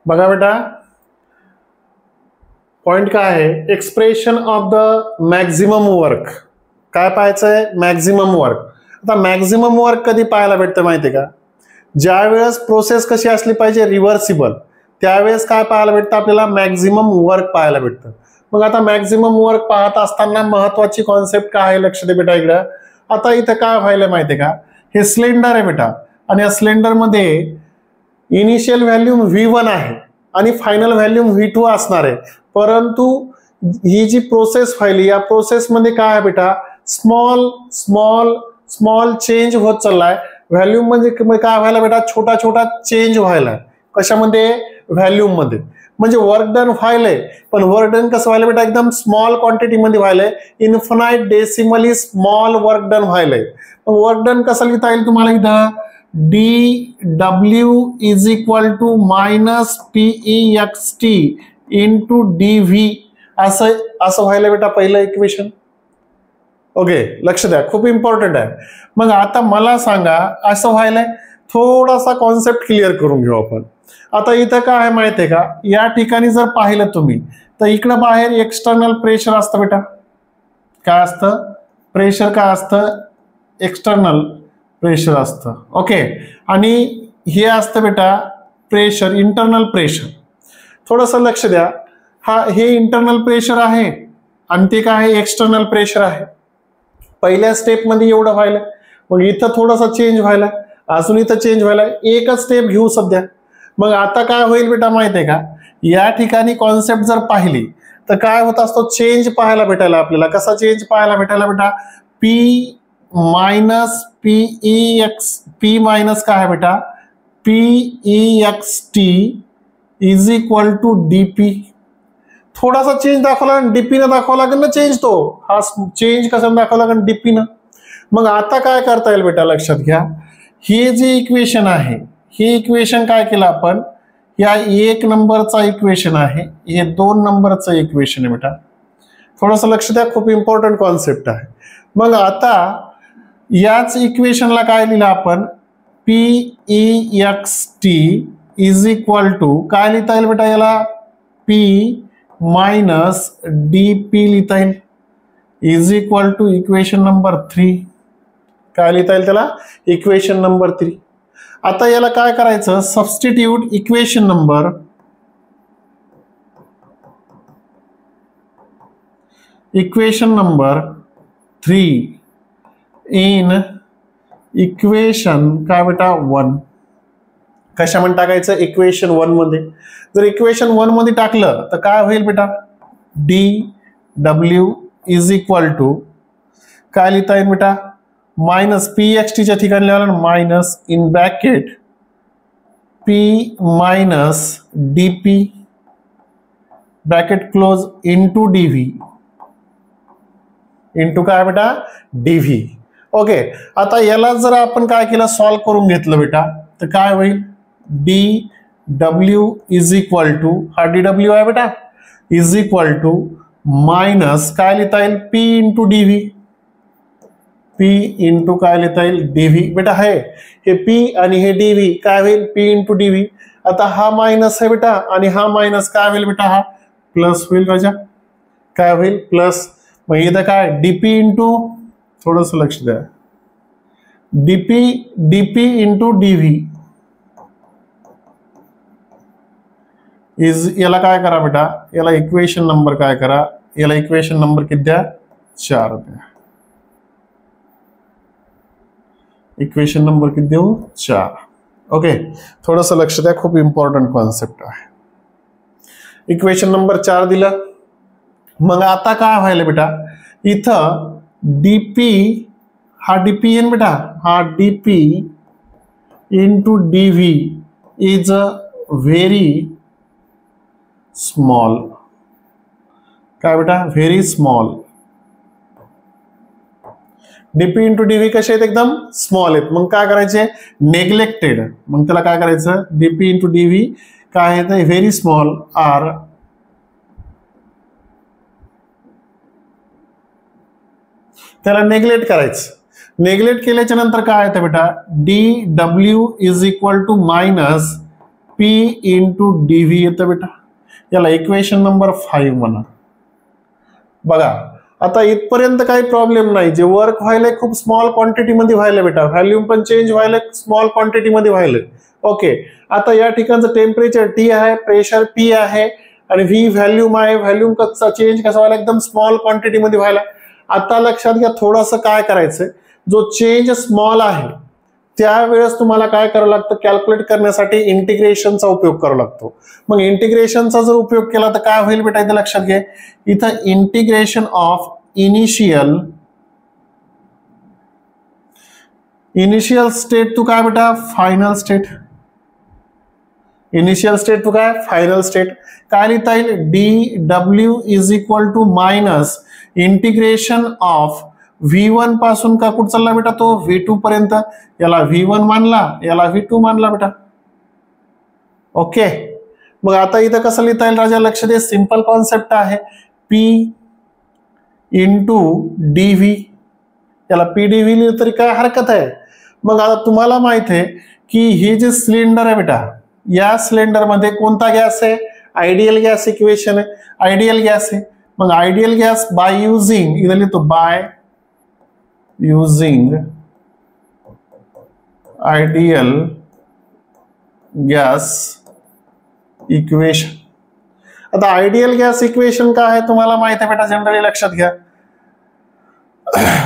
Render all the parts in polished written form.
बघा बेटा, पॉइंट काय आहे, expression of the maximum work. काय पाहायचंय, मॅक्झिमम वर्क. आता मॅक्झिमम वर्क कधी पाहायला भेटतं माहितीये का, ज्या वेळेस प्रोसेस कशी असली पाहिजे, रिव्हर्सिबल, त्यावेळेस काय पाहायला भेटतं आपल्याला, मॅक्झिमम वर्क पाहायला भेटतं. मग आता मॅक्झिमम वर्क पाहत असताना महत्वाची कॉन्सेप्ट काय आहे, लक्ष दे बेटा इकडं. आता इथं काय व्हायला माहितीये का, हे सिलेंडर आहे बेटा, आणि या सिलेंडर मध्ये इनिशियल व्हॅल्यूम V1 आहे आणि फायनल व्हॅल्यूम V2 असणार आहे. परंतु ही जी प्रोसेस व्हायली, या प्रोसेसमध्ये काय आहे बेटा, स्मॉल स्मॉल स्मॉल चेंज होत चाललाय. व्हॅल्यूम म्हणजे काय व्हायला बेटा, छोटा छोटा चेंज व्हायला. कशामध्ये, व्हॅल्यूम मध्ये. म्हणजे वर्क डन व्हायलंय, पण वर्क डन कसं व्हायला बेटा, एकदम स्मॉल क्वांटिटी मध्ये व्हायलंय. Infinitesimally small work done व्हायलंय. वर्क डन कसं लिहिता येईल तुम्हाला इथं, dw is equal to minus PEXT into DV, असं व्हायला बेटा पहिलं इक्वेशन. ओके, लक्ष द्या, खूप इम्पॉर्टंट आहे. मग आता मला सांगा, असं व्हायलंय, थोडासा कॉन्सेप्ट क्लिअर करून घेऊ आपण. आता इथं काय आहे माहितीये का, या ठिकाणी जर पाहिलं तुम्ही तर इकडं बाहेर एक्सटर्नल प्रेशर असतं बेटा. काय असतं, प्रेशर काय असतं, एक्सटर्नल प्रेशर असतं. ओके, आणि हे असतं बेटा प्रेशर, इंटरनल प्रेशर. थोडंसं लक्ष द्या, हे इंटरनल प्रेशर आहे आणि ते काय आहे, एक्सटर्नल प्रेशर आहे. पहिल्या स्टेप मध्ये एवढं व्हायला, मग इथं थोडासा चेंज व्हायला, अजून इथं चेंज व्हायला, एकच स्टेप घेऊ सध्या. मग आता काय होईल बेटा माहितीये का, या ठिकाणी कॉन्सेप्ट जर पाहिली तर काय होत असतो, चेंज पाहायला भेटायला आपल्याला. कसा चेंज पाहायला भेटायला बेटा, P मायनस P मायनस काय आहे बेटा, PEXT is equal to DP. थोडासा चेंज दाखवला आणि DP न दाखवावा लागेल ना चेंज, तो हा चेंज कसा दाखवावा लागेल, DP न. मग आता काय करता येईल बेटा, लक्षात घ्या, हे जे इक्वेशन आहे, हे इक्वेशन काय केलं आपण, या 1 नंबरचा इक्वेशन आहे, हे 2 नंबरचं इक्वेशन आहे बेटा. थोडंसं लक्ष द्या, खूप इम्पॉर्टंट कॉन्सेप्ट आहे. मग आता याच इक्वेशनला काय लिहिलं आपण, PEXT इज इक्वल टू काय लिहिता येईल बेटा, याला P मायनस DP लिहिता येईल, is equal to equation number 3. काय लिहिता येईल त्याला, इक्वेशन नंबर 3. आता याला काय करायचं, substitute equation number 3 in equation काय बेटा 1. कशामध्ये टाकायचं, इक्वेशन 1 मध्ये. जर इक्वेशन 1 मध्ये टाकलं तर काय होईल बेटा, dw इज इक्वल टू काय लिहिता येईल बेटा, मायनस PEXT च्या ठिकाणी लिहायला minus in bracket P minus DP bracket close into DV, into काय बेटा, DV. ओके, आता याला जर आपण काय केलं, सॉल्व करून घेतलं बेटा, तर काय होईल, dw इज इक्वल टू, हा dw आहे बेटा, इज इक्वल टू मायनस काय लिहिता येईल, P into DV, P into काय लिहिता येईल, DV. बेटा हे P आणि हे DV काय होईल, P इंटू DV. आता हा मायनस आहे बेटा आणि हा मायनस काय होईल बेटा, हा प्लस होईल राजा. काय होईल, प्लस. मग इथं काय, DP इंटू, थोडंसं लक्ष द्या, DP इंटू DV इज, याला काय करा बेटा, याला इक्वेशन नंबर काय करा, याला इक्वेशन नंबर किती द्या, 4 द्या. इक्वेशन नंबर किती देऊ, 4. ओके, थोडंसं लक्ष द्या, खूप इम्पॉर्टंट कॉन्सेप्ट आहे. इक्वेशन नंबर 4 दिलं. मग आता काय व्हायला बेटा, इथं DP, हा DP येईल बेटा, हा DP into DV is very small. काय बेटा, very small. DP into DV कसे आहेत, एकदम स्मॉल आहेत. मग काय करायचे, नेग्लेक्टेड. मग त्याला काय करायचं, DP इंटू DV काय आहे, व्हेरी स्मॉल आर त्याला नेग्लेक्ट करायचं. नेग्लेक्ट केल्याच्या नंतर काय येतं बेटा, dw is equal to minus P into dv येतं बेटा. याला इक्वेशन नंबर 5 म्हणा. बघा आता इथपर्यंत काही प्रॉब्लेम नाही. जे वर्क व्हायलंय खूप स्मॉल क्वांटिटी मध्ये व्हायला बेटा, व्हॅल्यूम पण चेंज व्हायला स्मॉल क्वांटिटी मध्ये व्हायलंय. ओके, आता या ठिकाणचं टेम्परेचर T आहे, प्रेशर P आहे आणि V व्हॅल्यूम आहे. व्हॅल्यूम कसा चेंज कसा व्हायला, एकदम स्मॉल क्वांटिटी मध्ये व्हायला. आता लक्षात घ्या थोडंसं काय करायचंय, जो चेंज स्मॉल आहे त्यावेळेस तुम्हाला काय करावं लागतं, कॅल्क्युलेट करण्यासाठी इंटिग्रेशनचा उपयोग करावा लागतो. मग इंटिग्रेशनचा जर उपयोग केला तर काय होईल बेटा, इथे लक्षात घ्या. इथं integration of initial state to काय बेटा, final state. Initial state to काय, फायनल स्टेट. काय लिहिता येईल, dw is equal to minus integration of V1 पासून का कुठं चालला बेटा, तो V2 पर्यंत. याला V1 मानला, याला V2 मानला बेटा. ओके, मग आता इथं कसं लिहिता येईल राजा, लक्ष दे. सिंपल कॉन्सेप्ट आहे, P इंटू dv. याला PdV लिहिलं तरी काय हरकत आहे. मग आता तुम्हाला माहित आहे की हे जे सिलेंडर आहे बेटा, या सिलेंडर मध्ये कोणता गॅस आहे, आयडियल गॅस इक्वेशन आहे, आयडियल गॅस आहे. मग आयडियल गॅस बाय युझिंग, इथं लिहितो by using ideal gas equation. आता आयडियल गॅस इक्वेशन काय आहे तुम्हाला माहिती आहे बेटा, जनरली लक्षात घ्या.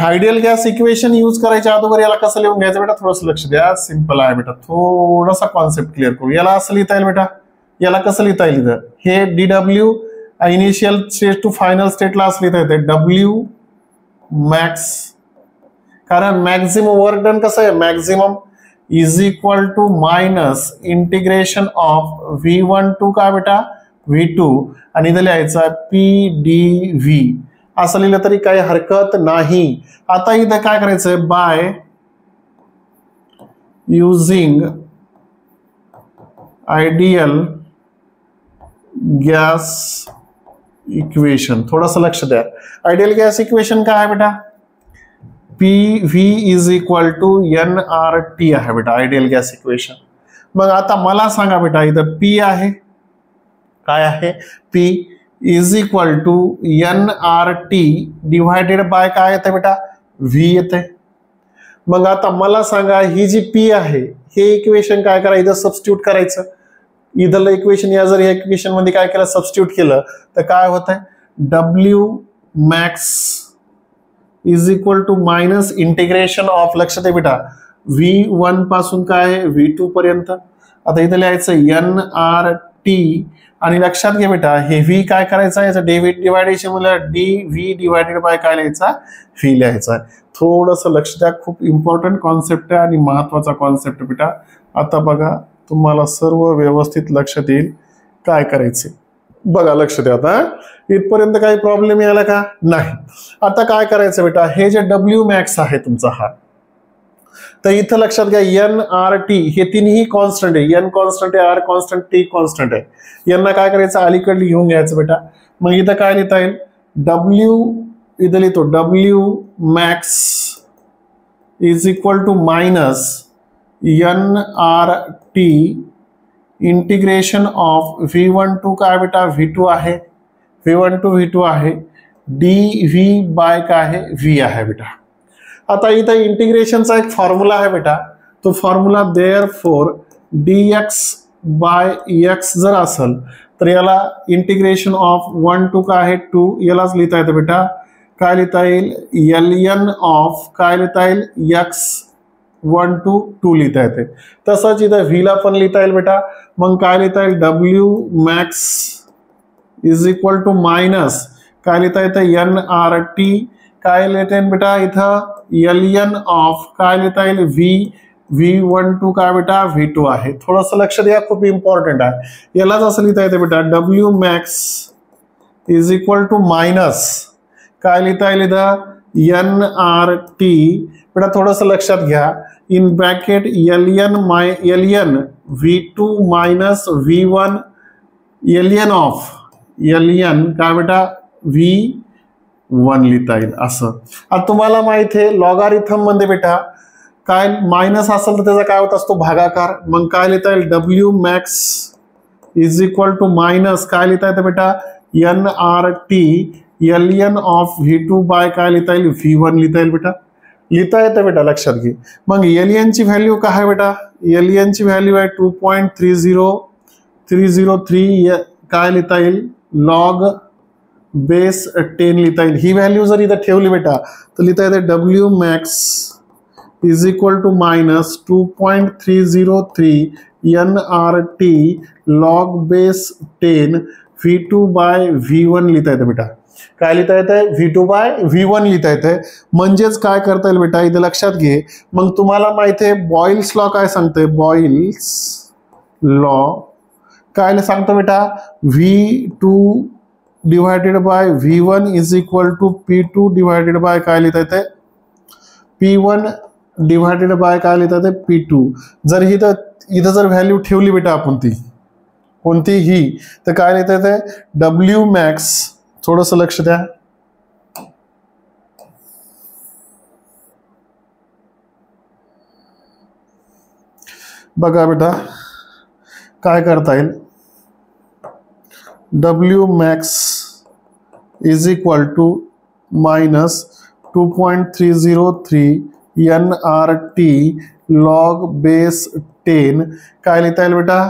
आयडियल गॅस इक्वेशन यूज करायच्या अगोदर याला कसं लिहून घ्यायचं बेटा, थोडंसं लक्ष द्या. सिंपल आहे बेटा, थोडासा कॉन्सेप्ट क्लिअर करू. याला असं लिहिता येईल बेटा, याला कसं लिहिता येईल, इथं हे dw initial state to final स्टेटला असं लिहिता येते w मॅक्स. कारण मॅक्झिमम वर्क डन कसं आहे, maximum is equal to minus integration of V1 to काय बेटा, V2 आणि इथं लिहायचं PdV. असं लिहिलं तरी काही हरकत नाही. आता इथं काय करायचंय, by using ideal gas equation. थोडंसं लक्ष द्या. आयडियल गॅस इक्वेशन काय आहे बेटा, PV is equal to nRT आहे बेटा, आयडियल गॅस इक्वेशन. मग आता मला सांगा बेटा, इथं P आहे, काय आहे, P is equal to nRT divided by काय येतं बेटा, V येते. मग आता मला सांगा, ही जी P आहे हे इक्वेशन काय करायचं, इथं सबस्टिट्यूट करायचं. इथलं इक्वेशन या जर या इक्वेशन मध्ये काय केलं, सबस्टिट्यूट केलं तर काय होत आहे, W max is equal to minus integration of, लक्षात आहे बेटा, V1 पासून काय V2 पर्यंत. आता इथं लिहायचं nRT आणि लक्षात घ्या बेटा, हे V काय करायचं आहे, याचं डिवायडेशन म्हणजे dV डिवायडेड बाय काय लिहायचा, V लिहायचा आहे. थोडंसं लक्ष द्या, खूप इम्पॉर्टंट कॉन्सेप्ट आहे आणि महत्वाचा कॉन्सेप्ट बेटा. आता बघा तुम्हाला सर्व व्यवस्थित लक्षात येईल काय करायचे. बघा लक्ष द्या, आता इथपर्यंत काही प्रॉब्लेम यायला का नाही. आता काय करायचं बेटा, हे जे W मॅक्स आहे तुमचा हा, तर इथं लक्षात घ्या nRT हे तिन्ही कॉन्स्टंट आहे. n कॉन्स्टंट आहे, R कॉन्स्टंट, T कॉन्स्टंट आहे. यांना काय करायचं, अलीकडे घेऊन घ्यायचं बेटा. मग इथं काय लिहिता येईल, W इथं लिहितो W max is equal to minus nRT integration of V1 to काय बेटा, V2 आहे, V1 टू V2 आहे, dV बाय काय आहे, V आहे बेटा. आता इथं इंटिग्रेशनचा एक फॉर्म्युला आहे बेटा, तो formula therefore dx by x जर असेल तर याला इंटिग्रेशन ऑफ 1 टू काय आहे 2, यालाच लिहिता येतं बेटा. काय लिहिता येईल, ln ऑफ काय लिहिता येईल, x1 to 2 लिहिता येते. तसंच इथं V ला पण लिहिता येईल बेटा. मग काय लिहिता येईल, W max is equal to minus काय लिहिता येतं, nRT काय लिहिता येईल बेटा, इथं ln ऑफ काय लिहिता येईल, V1 टू काय बेटा, V2 आहे. थोडंसं लक्ष द्या, खूप इम्पॉर्टंट आहे. यालाच असं लिहिता येते बेटा, W max is equal to minus काय लिहिता येईल इथं, nRT बेटा. थोडंसं लक्षात घ्या, in bracket ln V2 minus V1 ln of ln काय बेटा, V1 लिहिता येईल असं. आता तुम्हाला माहिती आहे लॉगारिथम मध्ये बेटा काय मायनस असेल तर त्याचा काय होत असतो भागाकार. मग काय लिहिता येईल W max is equal to minus काय लिहिता येतं बेटा NRT LN of V2 bye काय लिहिता येईल V1 लिहिता येईल बेटा. लिहिता येतं बेटा लक्षात घे. मग LN ची व्हॅल्यू काय आहे बेटा LN ची व्हॅल्यू आहे 2.30303 काय लिहिता येईल लॉग बेस 10 लिहिता येईल. ही व्हॅल्यू जर इथं ठेवली बेटा तर लिहिता येते W max is equal to minus 2.303 NRT log base 10 V2 by V1 लिहिता येतं बेटा. काय लिहिता येतंय V2 बाय V1 लिहिता येतंय. म्हणजेच काय करता येईल बेटा इथे लक्षात घे. मग तुम्हाला माहिती आहे बॉइल्स लॉ काय सांगतोय बॉइल्स लॉ काय सांगतो बेटा V2 divided by V1 is equal to P2 divided by काय लिहिता येते P1 डिवायडेड बाय काय लिहिता येते P2. जर इथं जर व्हॅल्यू ठेवली बेटा आपण ती कोणती ही तर काय लिहिता येते डब्ल्यू मॅक्स थोडंसं लक्ष द्या बघा बेटा काय करता येईल W max is equal to minus 2.303 NRT log base 10 काय लिहिता येईल बेटा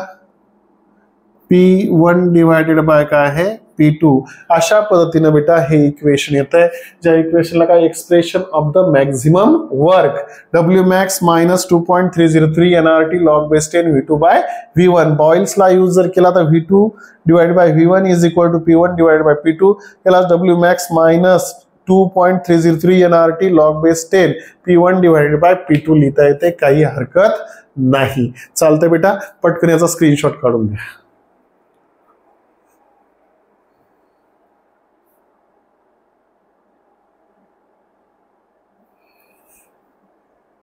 P1 डिवायडेड बाय काय आहे P2. अशा पद्धतीने बेटा हे इक्वेशन येत आहे. ज्या इक्वेशनला काय expression of the maximum work W max minus 2.303 NRT log base 10 V2 by V1. बॉइल्सला यूज जर केला तर V2 divided by V1 is equal to P1 divided by P2. याला W max minus 2.303 NRT log base 10 P1 divided by P2 लिहिता येते काही हरकत नाही. चालतंय बेटा पटकन याचा स्क्रीनशॉट काढून घ्या.